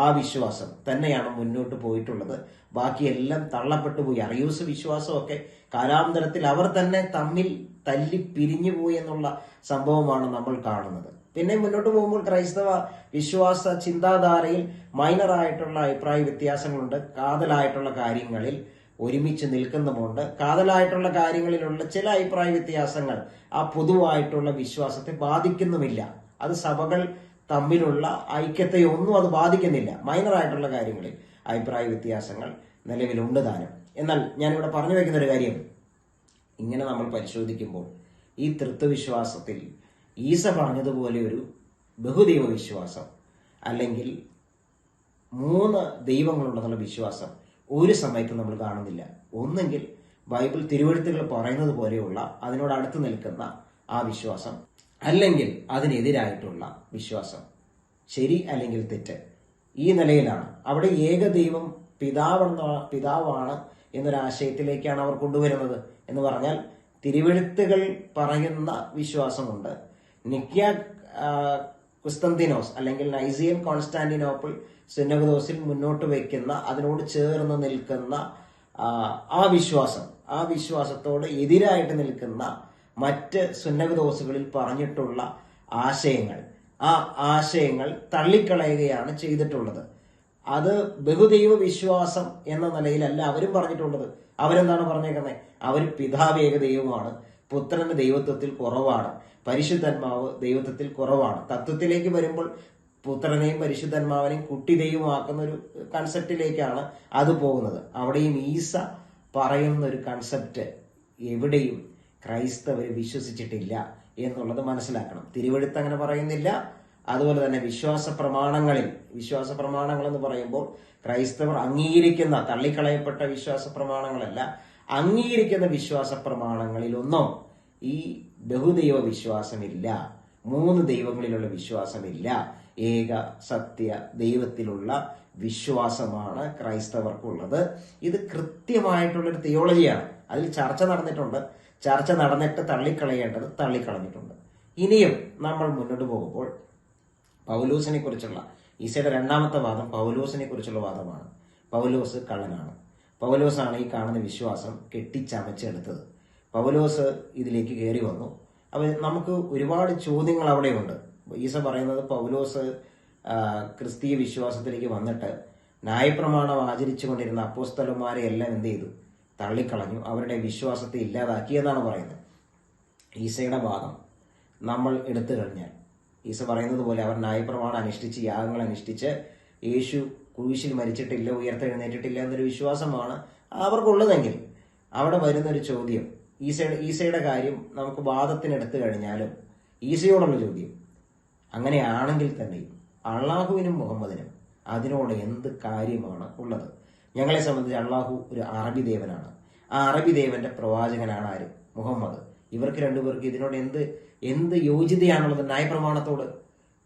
ആ വിശ്വാസം തന്നെയാണ് മുന്നോട്ട് പോയിട്ടുള്ളത്. ബാക്കിയെല്ലാം തള്ളപ്പെട്ടു പോയി. അറിയൂസ് വിശ്വാസമൊക്കെ കാലാന്തരത്തിൽ അവർ തന്നെ തമ്മിൽ തല്ലി പിരിഞ്ഞു പോയി എന്നുള്ള സംഭവമാണ് നമ്മൾ കാണുന്നത്. പിന്നെ മുന്നോട്ട് പോകുമ്പോൾ ക്രൈസ്തവ വിശ്വാസ ചിന്താധാരയിൽ മൈനറായിട്ടുള്ള അഭിപ്രായ വ്യത്യാസങ്ങളുണ്ട്. കാതലായിട്ടുള്ള കാര്യങ്ങളിൽ ഒരുമിച്ച് നിൽക്കുന്നുമുണ്ട്. കാതലായിട്ടുള്ള കാര്യങ്ങളിലുള്ള ചില അഭിപ്രായ വ്യത്യാസങ്ങൾ ആ പൊതുവായിട്ടുള്ള വിശ്വാസത്തെ ബാധിക്കുന്നുമില്ല. അത് സഭകൾ തമ്മിലുള്ള ഐക്യത്തെയൊന്നും അത് ബാധിക്കുന്നില്ല. മൈനറായിട്ടുള്ള കാര്യങ്ങളിൽ അഭിപ്രായ വ്യത്യാസങ്ങൾ നിലവിലുണ്ട് താനും. എന്നാൽ ഞാനിവിടെ പറഞ്ഞു വയ്ക്കുന്ന ഒരു കാര്യം, ഇങ്ങനെ നമ്മൾ പരിശോധിക്കുമ്പോൾ ഈ തൃത്വവിശ്വാസത്തിൽ ഈസ പറഞ്ഞതുപോലെ ഒരു ബഹുദൈവ വിശ്വാസം അല്ലെങ്കിൽ 3 ദൈവങ്ങളുണ്ടെന്നുള്ള വിശ്വാസം ഒരു സമയത്തും നമ്മൾ കാണുന്നില്ല. ഒന്നെങ്കിൽ ബൈബിൾ തിരുവെഴുത്തുകൾ പറയുന്നത് പോലെയുള്ള അതിനോട് അടുത്ത് നിൽക്കുന്ന ആ വിശ്വാസം, അല്ലെങ്കിൽ അതിനെതിരായിട്ടുള്ള വിശ്വാസം. ശരി അല്ലെങ്കിൽ തെറ്റ്, ഈ നിലയിലാണ്. അവിടെ ഏകദൈവം പിതാവാണ് എന്നൊരാശയത്തിലേക്കാണ് അവർ കൊണ്ടുവരുന്നത്. എന്ന് പറഞ്ഞാൽ തിരുവെഴുത്തുകൾ പറയുന്ന വിശ്വാസമുണ്ട്. നിക്യ കുസ്തന്തിനോസ് അല്ലെങ്കിൽ നൈസിയൻ കോൺസ്റ്റാന്റിനോപ്പിൾ സുന്നകദോസിൽ മുന്നോട്ട് വയ്ക്കുന്ന അതിനോട് ചേർന്ന് നിൽക്കുന്ന ആ വിശ്വാസത്തോട് എതിരായിട്ട് നിൽക്കുന്ന മറ്റ് സുന്നകദോസുകളിൽ പറഞ്ഞിട്ടുള്ള ആ ആശയങ്ങൾ തള്ളിക്കളയുകയാണ് ചെയ്തിട്ടുള്ളത്. അത് ബഹുദൈവ വിശ്വാസം എന്ന നിലയിലല്ല അവരും പറഞ്ഞിട്ടുള്ളത്. അവരെന്താണ് പറഞ്ഞേക്കുന്നത്? അവർ പിതാവ് ഏക ദൈവമാണ്, പുത്രന് ദൈവത്വത്തിൽ കുറവാണ്, പരിശുദ്ധാത്മാവ് ദൈവത്വത്തിൽ കുറവാണ്. തത്വത്തിലേക്ക് വരുമ്പോൾ പുത്രനെയും പരിശുദ്ധാത്മാവിനെയും കുട്ടി ദൈവമാക്കുന്ന ഒരു കൺസെപ്റ്റിലേക്കാണ് അത് പോകുന്നത്. അവിടെയും ഈസ പറയുന്ന ഒരു കൺസെപ്റ്റ് എവിടെയും ക്രൈസ്തവർ വിശ്വസിച്ചിട്ടില്ല. എന്നുള്ളത് മനസ്സിലാക്കണം. തിരുവെഴുത്ത് അങ്ങനെ പറയുന്നില്ല. അതുപോലെ തന്നെ വിശ്വാസ പ്രമാണങ്ങൾ എന്ന് പറയുമ്പോൾ ക്രൈസ്തവർ അംഗീകരിക്കുന്ന, തള്ളിക്കളയപ്പെട്ട വിശ്വാസ പ്രമാണങ്ങളല്ല, അംഗീകരിക്കുന്ന വിശ്വാസ പ്രമാണങ്ങളിലൊന്നും ഈ ബഹുദൈവ വിശ്വാസമില്ല, 3 ദൈവങ്ങളിലുള്ള വിശ്വാസമില്ല, ഏക സത്യ ദൈവത്തിലുള്ള വിശ്വാസമാണ് ക്രൈസ്തവർക്കുള്ളത്. ഇത് കൃത്യമായിട്ടുള്ളൊരു തിയോളജിയാണ്. അതിൽ ചർച്ച നടന്നിട്ടുണ്ട്. ചർച്ച നടന്നിട്ട് തള്ളിക്കളയേണ്ടത് തള്ളിക്കളഞ്ഞിട്ടുണ്ട്. ഇനിയും നമ്മൾ മുന്നോട്ട് പോകുമ്പോൾ പൗലോസിനെ കുറിച്ചുള്ള ഈസയുടെ രണ്ടാമത്തെ വാദം പൗലോസിനെ കുറിച്ചുള്ള വാദമാണ്. പൗലോസ് കള്ളനാണ്. പൗലോസാണ് ഈ കാണുന്ന വിശ്വാസം കെട്ടിച്ചമച്ചെടുത്തത്. പൗലോസ് ഇതിലേക്ക് കയറി വന്നു. അപ്പോൾ നമുക്ക് ഒരുപാട് ചോദ്യങ്ങൾ അവിടെയുണ്ട്. ഈസ പറയുന്നത് പൗലോസ് ക്രിസ്തീയ വിശ്വാസത്തിലേക്ക് വന്നിട്ട് ന്യായപ്രമാണം ആചരിച്ചു കൊണ്ടിരുന്ന അപ്പോസ്തലന്മാരെ എല്ലാം എന്ത് ചെയ്തു? തള്ളിക്കളഞ്ഞു, അവരുടെ വിശ്വാസത്തെ ഇല്ലാതാക്കി എന്നാണ് പറയുന്നത്. ഈസയുടെ വാദം നമ്മൾ എടുത്തു കഴിഞ്ഞാൽ ഈസ പറയുന്നത് പോലെ അവർ ന്യായപ്രമാണം അനുഷ്ഠിച്ച്, യാഗങ്ങൾ അനുഷ്ഠിച്ച്, യേശു ക്രൂശിൽ മരിച്ചിട്ടില്ല, ഉയർത്തെഴുന്നേറ്റിട്ടില്ല എന്നൊരു വിശ്വാസമാണ് അവർക്കുള്ളതെങ്കിൽ അവിടെ വരുന്നൊരു ചോദ്യം, ഈസയുടെ കാര്യം നമുക്ക് വാദത്തിനെടുത്തു കഴിഞ്ഞാലും ഈസയോടുള്ള ചോദ്യം, അങ്ങനെയാണെങ്കിൽ തന്നെയും അള്ളാഹുവിനും മുഹമ്മദിനും അതിനോട് എന്ത് കാര്യമാണ് ഉള്ളത്? ഞങ്ങളെ സംബന്ധിച്ച് അള്ളാഹു ഒരു അറബി ദേവനാണ്. ആ അറബി ദേവന്റെ പ്രവാചകനാണ് ആര്? മുഹമ്മദ്. ഇവർക്ക് രണ്ടുപേർക്ക് ഇതിനോട് എന്ത് യോഗ്യതയാണുള്ളത്? ന്യായപ്രമാണത്തോട്.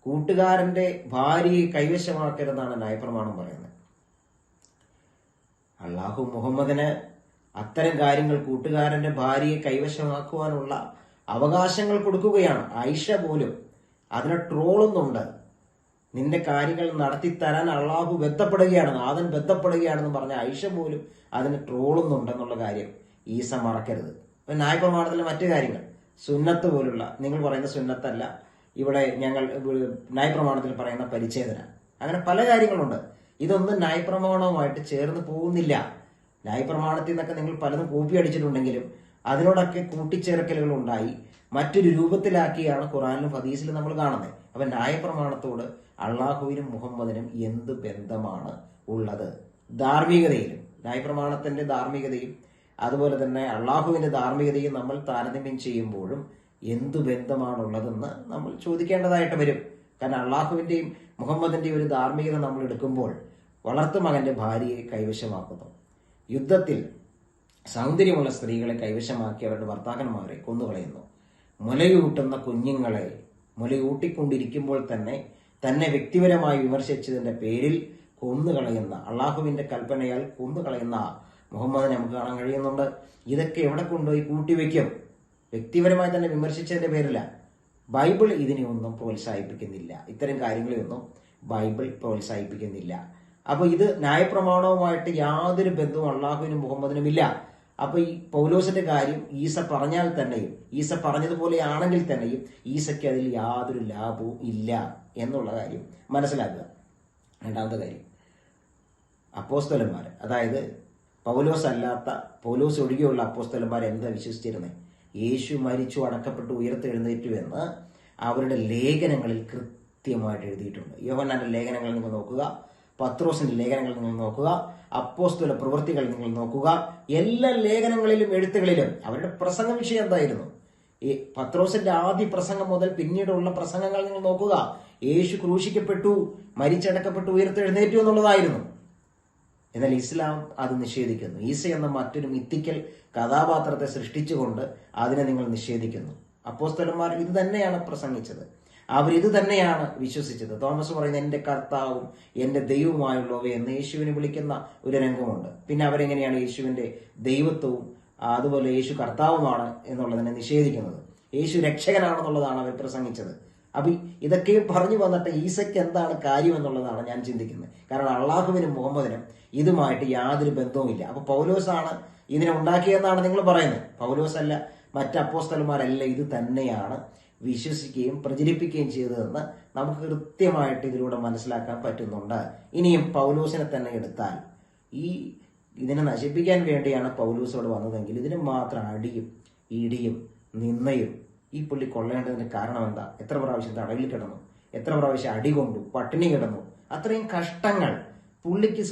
കൂട്ടുകാരന്റെ ഭാര്യയെ കൈവശമാക്കരുതെന്നാണ് ന്യായപ്രമാണം പറയുന്നത്. അള്ളാഹു മുഹമ്മദിന് അത്തരം കാര്യങ്ങൾ, കൂട്ടുകാരന്റെ ഭാര്യയെ കൈവശമാക്കുവാനുള്ള അവകാശങ്ങൾ കൊടുക്കുകയാണ്. ആയിഷ പോലും അതിനെ ട്രോളുന്നുണ്ട്. നിന്റെ കാര്യങ്ങൾ നടത്തിത്തരാൻ അള്ളാഹു ബന്ധപ്പെടുകയാണ്, നാഥൻ ബന്ധപ്പെടുകയാണെന്ന് പറഞ്ഞ ആയിഷ പോലും അതിന് ട്രോളുന്നുണ്ടെന്നുള്ള കാര്യം ഈസ മറക്കരുത്. അപ്പൊ ന്യായപ്രമാണത്തിലെ മറ്റു കാര്യങ്ങൾ, സുന്നത്ത് പോലുള്ള, നിങ്ങൾ പറയുന്ന സുന്നത്തല്ല ഇവിടെ ഞങ്ങൾ ന്യായപ്രമാണത്തിൽ പറയുന്ന പരിച്ഛേദന, അങ്ങനെ പല കാര്യങ്ങളുണ്ട്. ഇതൊന്നും ന്യായപ്രമാണവുമായിട്ട് ചേർന്ന് പോകുന്നില്ല. ന്യായപ്രമാണത്തിൽ നിന്നൊക്കെ നിങ്ങൾ പലതും കോപ്പി അടിച്ചിട്ടുണ്ടെങ്കിലും അതിനോടൊക്കെ കൂട്ടിച്ചേർക്കലുകൾ ഉണ്ടായി മറ്റൊരു രൂപത്തിലാക്കിയാണ് ഖുറാനിലും ഹദീസിലും നമ്മൾ കാണുന്നത്. അപ്പൊ ന്യായപ്രമാണത്തോട് അള്ളാഹുവിനും മുഹമ്മദിനും എന്ത് ബന്ധമാണ് ഉള്ളത്? ധാർമ്മികതയിലും ന്യായപ്രമാണത്തിന്റെ ധാർമ്മികതയും അതുപോലെ തന്നെ അള്ളാഹുവിന്റെ ധാർമ്മികതയും നമ്മൾ താരതമ്യം ചെയ്യുമ്പോഴും എന്തു ബന്ധമാണുള്ളതെന്ന് നമ്മൾ ചോദിക്കേണ്ടതായിട്ട് വരും. കാരണം അള്ളാഹുവിന്റെയും മുഹമ്മദിന്റെയും ഒരു ധാർമ്മികത നമ്മൾ എടുക്കുമ്പോൾ വളർത്തുമകന്റെ ഭാര്യയെ കൈവശമാക്കുന്നു, യുദ്ധത്തിൽ സൗന്ദര്യമുള്ള സ്ത്രീകളെ കൈവശമാക്കി അവരുടെ ഭർത്താക്കന്മാരെ കൊന്നുകളയുന്നു, മുലയൂട്ടുന്ന കുഞ്ഞുങ്ങളെ മുലയൂട്ടിക്കൊണ്ടിരിക്കുമ്പോൾ തന്നെ വ്യക്തിപരമായി വിമർശിച്ചതിന്റെ പേരിൽ കൊന്നുകളയുന്ന, അള്ളാഹുവിന്റെ കൽപ്പനയാൽ കൊന്നുകളയുന്ന മുഹമ്മദിനെ നമുക്ക് കാണാൻ കഴിയുന്നുണ്ട്. ഇതൊക്കെ എവിടെ കൊണ്ടുപോയി കൂട്ടിവെക്കും? വ്യക്തിപരമായി തന്നെ വിമർശിച്ചതിന്റെ പേരില്ല. ബൈബിൾ ഇതിനെ ഒന്നും പ്രോത്സാഹിപ്പിക്കുന്നില്ല. ഇത്തരം കാര്യങ്ങളെയൊന്നും ബൈബിൾ പ്രോത്സാഹിപ്പിക്കുന്നില്ല. അപ്പൊ ഇത് ന്യായപ്രമാണവുമായിട്ട് യാതൊരു ബന്ധവും അള്ളാഹുവിനും മുഹമ്മദിനും ഇല്ല. അപ്പൊ ഈ പൗലോസിന്റെ കാര്യം ഈസ പറഞ്ഞാൽ തന്നെയും, ഈസ പറഞ്ഞതുപോലെ ആണെങ്കിൽ തന്നെയും ഈസയ്ക്ക് അതിൽ യാതൊരു ലാഭവും ഇല്ല എന്നുള്ള കാര്യം മനസ്സിലാക്കുക. രണ്ടാമത്തെ കാര്യം, അപ്പോസ്തലന്മാർ, അതായത് പൗലോസ് അല്ലാത്ത, പൗലോസ് ഒഴികെയുള്ള അപ്പോസ്തലന്മാർ എന്താ വിശ്വസിച്ചിരുന്നത്? യേശു മരിച്ചു, അടക്കപ്പെട്ടു, ഉയർത്തെഴുന്നേറ്റു എന്ന് അവരുടെ ലേഖനങ്ങളിൽ കൃത്യമായിട്ട് എഴുതിയിട്ടുണ്ട്. യോഹന്നാന്റെ ലേഖനങ്ങൾ നിങ്ങൾ നോക്കുക, പത്രോസിന്റെ ലേഖനങ്ങൾ നിങ്ങൾ നോക്കുക, അപ്പോസ്തല പ്രവൃത്തികൾ നിങ്ങൾ നോക്കുക. എല്ലാ ലേഖനങ്ങളിലും എഴുത്തുകളിലും അവരുടെ പ്രസംഗ വിഷയം എന്തായിരുന്നു? ഈ പത്രോസിന്റെ ആദ്യ പ്രസംഗം മുതൽ പിന്നീടുള്ള പ്രസംഗങ്ങൾ നിങ്ങൾ നോക്കുക. യേശു ക്രൂശിക്കപ്പെട്ടു, മരിച്ചടക്കപ്പെട്ടു, ഉയർത്തെഴുന്നേറ്റു എന്നുള്ളതായിരുന്നു. എന്നാൽ ഇസ്ലാം അത് നിഷേധിക്കുന്നു. ഈസ എന്ന മറ്റൊരു മിത്തിക്കൽ കഥാപാത്രത്തെ സൃഷ്ടിച്ചുകൊണ്ട് അതിനെ നിങ്ങൾ നിഷേധിക്കുന്നു. അപ്പോസ്തലന്മാർ ഇത് തന്നെയാണ് പ്രസംഗിച്ചത്, അവരിത് തന്നെയാണ് വിശ്വസിച്ചത്. തോമസ് പറയുന്നത് എന്റെ കർത്താവും എന്റെ ദൈവവുമായുള്ളവയെ എന്ന് യേശുവിനെ വിളിക്കുന്ന ഒരു രംഗമുണ്ട്. പിന്നെ അവരെങ്ങനെയാണ് യേശുവിന്റെ ദൈവത്വവും അതുപോലെ യേശു കർത്താവുമാണ് എന്നുള്ളതിനെ നിഷേധിക്കുന്നത്? യേശു രക്ഷകനാണെന്നുള്ളതാണ് അവർ പ്രസംഗിച്ചത്. അപ്പൊ ഇതൊക്കെ പറഞ്ഞു വന്നിട്ട് ഈസയ്ക്ക് എന്താണ് കാര്യം എന്നുള്ളതാണ് ഞാൻ ചിന്തിക്കുന്നത്. കാരണം അള്ളാഹുവിനും മുഹമ്മദിനും ഇതുമായിട്ട് യാതൊരു ബന്ധവുമില്ല. അപ്പൊ പൗലോസാണ് ഇതിനെ ഉണ്ടാക്കിയെന്നാണ് നിങ്ങൾ പറയുന്നത്. പൗലോസ് അല്ല, മറ്റ് അപ്പോസ്തലന്മാരല്ല ഇത് തന്നെയാണ് വിശ്വസിക്കുകയും പ്രചരിപ്പിക്കുകയും ചെയ്തതെന്ന് നമുക്ക് കൃത്യമായിട്ട് ഇതിലൂടെ മനസ്സിലാക്കാൻ പറ്റുന്നുണ്ട്. ഇനിയും പൗലോസിനെ തന്നെ എടുത്താൽ ഇതിനെ നശിപ്പിക്കാൻ വേണ്ടിയാണ് പൗലോസോട് വന്നതെങ്കിൽ ഇതിന് മാത്രം അടിയും ഇടിയും നിന്നയും ഈ പുള്ളി കൊള്ളേണ്ടതിന് കാരണം എന്താ? എത്ര പ്രാവശ്യം തടവിൽ കിടന്നു, എത്ര പ്രാവശ്യം അടി കൊണ്ടു, പട്ടിണി കിടന്നു, അത്രയും കഷ്ടങ്ങൾ പുള്ളിക്ക്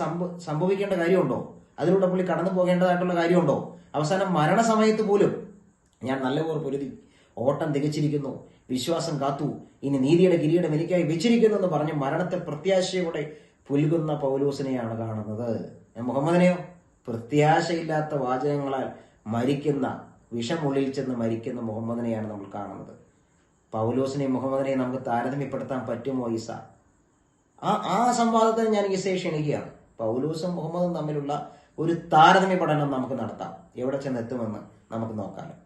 സംഭവിക്കേണ്ട കാര്യമുണ്ടോ? അതിലൂടെ പുള്ളി കടന്നു പോകേണ്ടതായിട്ടുള്ള കാര്യമുണ്ടോ? അവസാനം മരണസമയത്ത് പോലും ഞാൻ നല്ലപോലെ പൊരുതി ഓട്ടം തികച്ചിരിക്കുന്നു, വിശ്വാസം കാത്തു, ഇനി നീതിയുടെ കിരീടം എനിക്കായി വെച്ചിരിക്കുന്നു എന്ന് പറഞ്ഞ് മരണത്തെ പ്രത്യാശയോടെ പുൽകുന്ന പൗലോസിനെയാണ് കാണുന്നത്. മുഹമ്മദിനെയോ പ്രത്യാശയില്ലാത്ത വാചകങ്ങളാൽ മരിക്കുന്ന, വിഷമുള്ളിൽ ചെന്ന് മരിക്കുന്ന മുഹമ്മദിനെയാണ് നമ്മൾ കാണുന്നത്. പൗലോസിനെയും മുഹമ്മദിനെയും നമുക്ക് താരതമ്യപ്പെടുത്താൻ പറ്റുമോ ഈസ? ആ സംവാദത്തിന് ഞാൻ ഈസയെ ക്ഷണിക്കുകയാണ്. പൗലോസും മുഹമ്മദും തമ്മിലുള്ള ഒരു താരതമ്യ പഠനം നമുക്ക് നടത്താം. എവിടെ ചെന്നെത്തുമെന്ന് നമുക്ക് നോക്കാം.